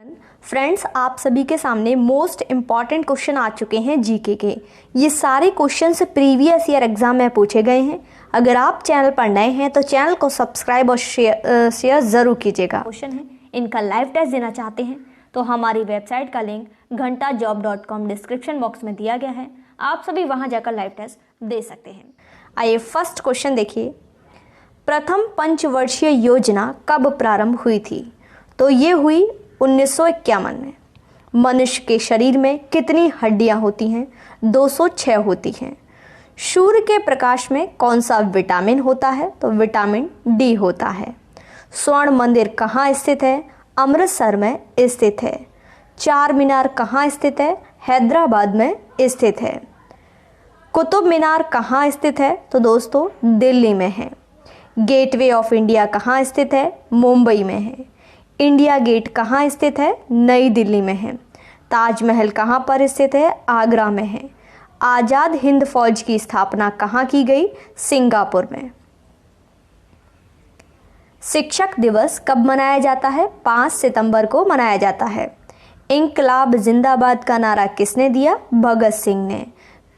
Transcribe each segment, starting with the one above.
Friends, आप सभी के सामने मोस्ट इम्पॉर्टेंट क्वेश्चन आ चुके हैं जीके के। ये सारे क्वेश्चंस प्रीवियस ईयर एग्जाम में पूछे गए हैं। अगर आप चैनल पर नए हैं तो चैनल को सब्सक्राइब और शेयर ज़रूर कीजिएगा। क्वेश्चन है, इनका लाइव टेस्ट देना चाहते हैं तो हमारी वेबसाइट का लिंक घंटाजॉब.com डिस्क्रिप्शन बॉक्स में दिया गया है। आप सभी वहाँ जाकर लाइव टेस्ट दे सकते हैं। आइए फर्स्ट क्वेश्चन देखिए, प्रथम पंचवर्षीय योजना कब प्रारंभ हुई थी? तो ये हुई 1951 में। मनुष्य के शरीर में कितनी हड्डियां होती हैं? 206 होती हैं। सूर्य के प्रकाश में कौन सा विटामिन होता है? तो विटामिन डी होता है। स्वर्ण मंदिर कहाँ स्थित है? अमृतसर में स्थित है। चार मीनार कहाँ स्थित है? हैदराबाद में स्थित है। कुतुब मीनार कहाँ स्थित है? तो दोस्तों दिल्ली में है। गेटवे ऑफ इंडिया कहाँ स्थित है? मुंबई में है। इंडिया गेट कहाँ स्थित है? नई दिल्ली में है। ताजमहल कहाँ पर स्थित है? आगरा में है। आज़ाद हिंद फौज की स्थापना कहाँ की गई? सिंगापुर में। शिक्षक दिवस कब मनाया जाता है? 5 सितंबर को मनाया जाता है। इंकलाब जिंदाबाद का नारा किसने दिया? भगत सिंह ने।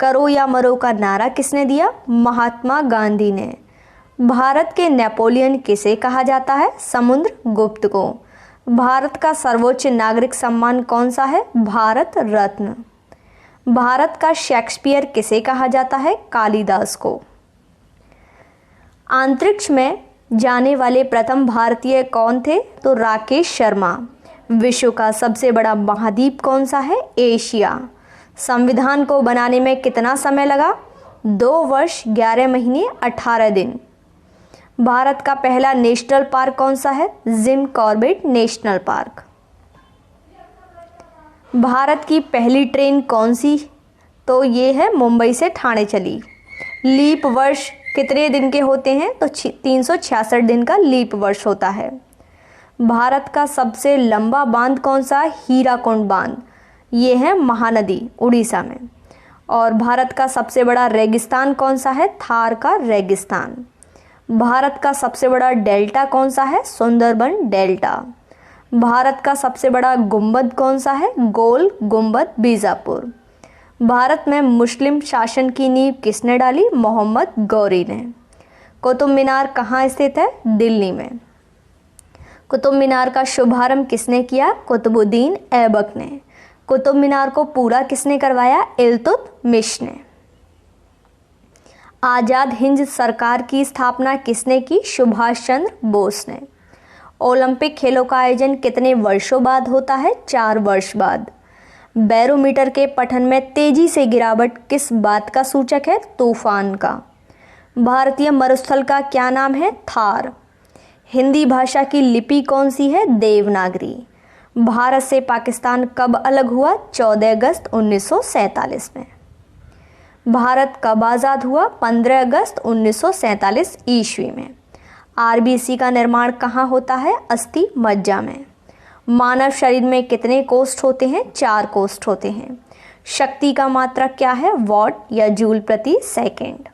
करो या मरो का नारा किसने दिया? महात्मा गांधी ने। भारत के नेपोलियन किसे कहा जाता है? समुद्रगुप्त को। भारत का सर्वोच्च नागरिक सम्मान कौन सा है? भारत रत्न। भारत का शेक्सपियर किसे कहा जाता है? कालिदास को। अंतरिक्ष में जाने वाले प्रथम भारतीय कौन थे? तो राकेश शर्मा। विश्व का सबसे बड़ा महाद्वीप कौन सा है? एशिया। संविधान को बनाने में कितना समय लगा? 2 वर्ष 11 महीने 18 दिन। भारत का पहला नेशनल पार्क कौन सा है? Jim Corbett national park. Bharat की पहली ट्रेन कौन सी? तो ये है मुंबई से ठाणे चली। लीप वर्ष कितने दिन के होते हैं? तो 366 दिन का लीप वर्ष होता है। भारत का सबसे लंबा बांध कौन सा? हीराकुंड बांध। ये है महानदी उड़ीसा में। और भारत का सबसे बड़ा रेगिस्तान कौन सा है? थार का रेगिस्तान। भारत का सबसे बड़ा डेल्टा कौन सा है? सुंदरबन डेल्टा। भारत का सबसे बड़ा गुंबद कौन सा है? गोल गुंबद बीजापुर। भारत में मुस्लिम शासन की नींव किसने डाली? मोहम्मद गौरी ने। कुतुब मीनार कहाँ स्थित है? दिल्ली में। कुतुब मीनार का शुभारंभ किसने किया? कुतुबुद्दीन ऐबक ने। कुतुब मीनार को पूरा किसने करवाया? इल्तुतमिश ने। आज़ाद हिंद सरकार की स्थापना किसने की? सुभाष चंद्र बोस ने। ओलंपिक खेलों का आयोजन कितने वर्षों बाद होता है? 4 वर्ष बाद। बैरोमीटर के पठन में तेजी से गिरावट किस बात का सूचक है? तूफान का। भारतीय मरुस्थल का क्या नाम है? थार। हिंदी भाषा की लिपि कौन सी है? देवनागरी। भारत से पाकिस्तान कब अलग हुआ? 14 अगस्त 1947 में। भारत कब आज़ाद हुआ? 15 अगस्त 1947 ईस्वी में। आरबीसी का निर्माण कहाँ होता है? अस्थि मज्जा में। मानव शरीर में कितने कोष्ठ होते हैं? 4 कोष्ठ होते हैं। शक्ति का मात्रक क्या है? वॉट या जूल प्रति सेकेंड।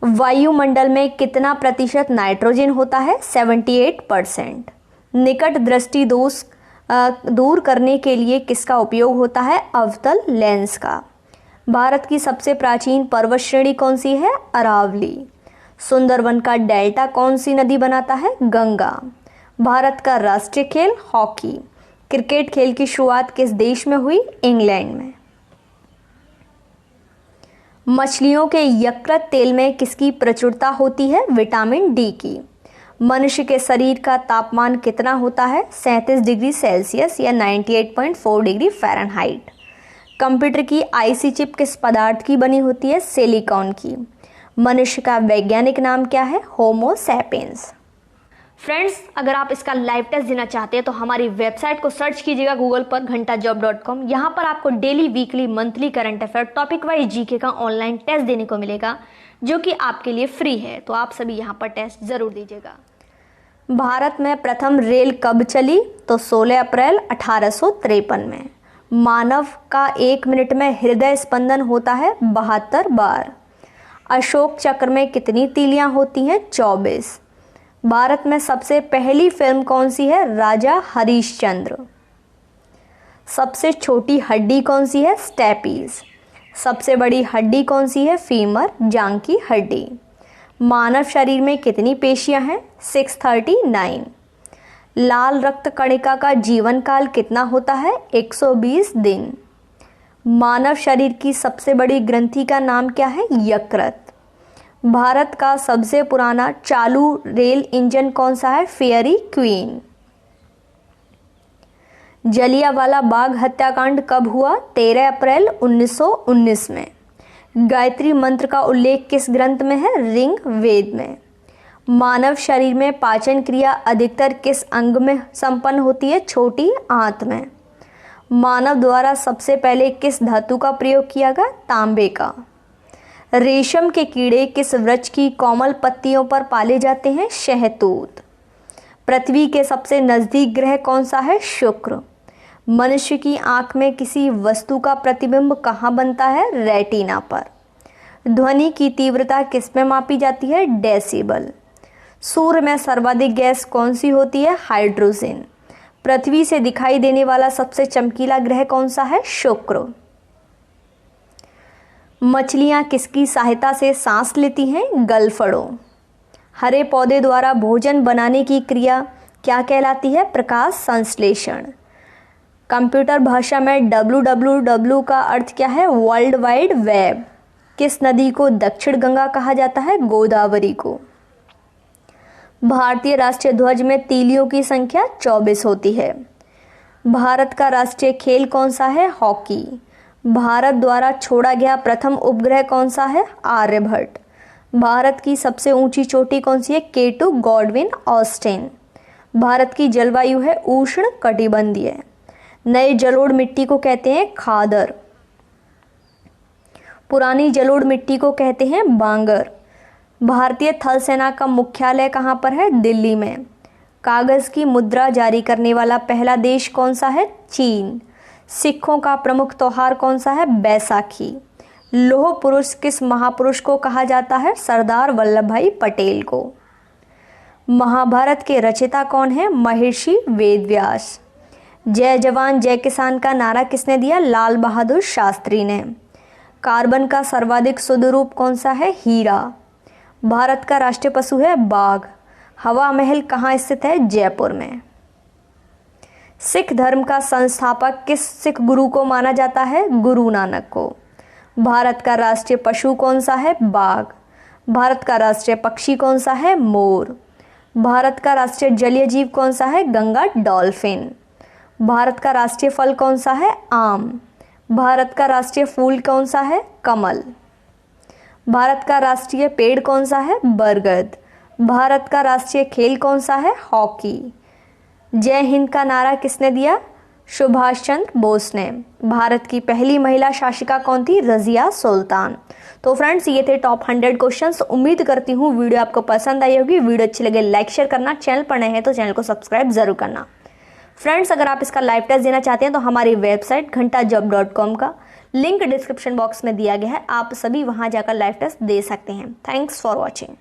वायुमंडल में कितना प्रतिशत नाइट्रोजन होता है? 78%। निकट दृष्टि दोष दूर करने के लिए किसका उपयोग होता है? अवतल लेंस का। भारत की सबसे प्राचीन पर्वत श्रेणी कौन सी है? अरावली। सुंदरवन का डेल्टा कौन सी नदी बनाता है? गंगा। भारत का राष्ट्रीय खेल हॉकी। क्रिकेट खेल की शुरुआत किस देश में हुई? इंग्लैंड में। मछलियों के यकृत तेल में किसकी प्रचुरता होती है? विटामिन डी की। मनुष्य के शरीर का तापमान कितना होता है? 37 डिग्री सेल्सियस या 98.4 डिग्री फ़ारेनहाइट। कंप्यूटर की आईसी चिप किस पदार्थ की बनी होती है? सिलिकॉन की। मनुष्य का वैज्ञानिक नाम क्या है? Homo sapiens. फ्रेंड्स, अगर आप इसका लाइव टेस्ट देना चाहते हैं तो हमारी वेबसाइट को सर्च कीजिएगा गूगल पर घंटाजॉब.com। यहाँ पर आपको daily, weekly, monthly current affair, topic wise GK का ऑनलाइन टेस्ट देने को मिलेगा जो कि आपके लिए फ्री है। तो आप सभी यहाँ पर टेस्ट ज़रूर दीजिएगा। भारत में प्रथम रेल कब चली? तो 16 अप्रैल 1853 में। मानव का 1 मिनट में हृदय स्पंदन होता है 72 बार। अशोक चक्र में कितनी तीलियां होती हैं? 24। भारत में सबसे पहली फिल्म कौन सी है? राजा हरिश्चंद्र। सबसे छोटी हड्डी कौन सी है? स्टेपीज। सबसे बड़ी हड्डी कौन सी है? फीमर, जांघ की हड्डी। मानव शरीर में कितनी पेशियां हैं? 639। लाल रक्त कणिका का जीवन काल कितना होता है? 120 दिन। मानव शरीर की सबसे बड़ी ग्रंथि का नाम क्या है? यकृत। भारत का सबसे पुराना चालू रेल इंजन कौन सा है? Fairy queen. जलियांवाला बाग हत्याकांड कब हुआ? 13 अप्रैल 1919 में। गायत्री मंत्र का उल्लेख किस ग्रंथ में है? ऋग वेद में। मानव शरीर में पाचन क्रिया अधिकतर किस अंग में संपन्न होती है? छोटी आंत में। मानव द्वारा सबसे पहले किस धातु का प्रयोग किया गया? तांबे का। रेशम के कीड़े किस वृक्ष की कोमल पत्तियों पर पाले जाते हैं? शहतूत। पृथ्वी के सबसे नजदीक ग्रह कौन सा है? शुक्र। मनुष्य की आंख में किसी वस्तु का प्रतिबिंब कहाँ बनता है? रेटिना पर। ध्वनि की तीव्रता किस में मापी जाती है? डेसिबल। सूर्य में सर्वाधिक गैस कौन सी होती है? हाइड्रोजन। पृथ्वी से दिखाई देने वाला सबसे चमकीला ग्रह कौन सा है? शुक्र। मछलियां किसकी सहायता से सांस लेती हैं? गलफड़ों। हरे पौधे द्वारा भोजन बनाने की क्रिया क्या कहलाती है? प्रकाश संश्लेषण। कंप्यूटर भाषा में www का अर्थ क्या है? World wide web. किस नदी को दक्षिण गंगा कहा जाता है? गोदावरी को। भारतीय राष्ट्रीय ध्वज में तीलियों की संख्या 24 होती है। भारत का राष्ट्रीय खेल कौन सा है? हॉकी। भारत द्वारा छोड़ा गया प्रथम उपग्रह कौन सा है? आर्यभट्ट। भारत की सबसे ऊंची चोटी कौन सी है? K2 Godwin Austen. भारत की जलवायु है उष्ण कटिबंधीय। नए जलोढ़ मिट्टी को कहते हैं खादर। पुरानी जलोढ़ मिट्टी को कहते हैं बांगर। भारतीय थल सेना का मुख्यालय कहाँ पर है? दिल्ली में। कागज की मुद्रा जारी करने वाला पहला देश कौन सा है? चीन। सिखों का प्रमुख त्योहार कौन सा है? बैसाखी। लौह पुरुष किस महापुरुष को कहा जाता है? सरदार वल्लभ भाई पटेल को। महाभारत के रचयिता कौन है? महर्षि वेदव्यास। जय जवान जय किसान का नारा किसने दिया? लाल बहादुर शास्त्री ने। कार्बन का सर्वाधिक शुद्ध रूप कौन सा है? हीरा। भारत का राष्ट्रीय पशु है बाघ। हवा महल कहाँ स्थित है? जयपुर में। सिख धर्म का संस्थापक किस सिख गुरु को माना जाता है? गुरु नानक को। भारत का राष्ट्रीय पशु कौन सा है? बाघ। भारत का राष्ट्रीय पक्षी कौन सा है? मोर। भारत का राष्ट्रीय जलीय जीव कौन सा है? गंगा डॉल्फिन। भारत का राष्ट्रीय फल कौन सा है? आम। भारत का राष्ट्रीय फूल कौन सा है? कमल। भारत का राष्ट्रीय पेड़ कौन सा है? बरगद। भारत का राष्ट्रीय खेल कौन सा है? हॉकी। जय हिंद का नारा किसने दिया? सुभाष चंद्र बोस ने। भारत की पहली महिला शासिका कौन थी? रजिया सुल्तान। तो फ्रेंड्स, ये थे टॉप 100 क्वेश्चंस। उम्मीद करती हूँ वीडियो आपको पसंद आई होगी। वीडियो अच्छी लगे लाइक शेयर करना, चैनल पर नए हैं तो चैनल को सब्सक्राइब जरूर करना। फ्रेंड्स, अगर आप इसका लाइव टेस्ट देना चाहते हैं तो हमारी वेबसाइट घंटाजॉब.com का लिंक डिस्क्रिप्शन बॉक्स में दिया गया है। आप सभी वहां जाकर लाइव टेस्ट दे सकते हैं। Thanks for watching.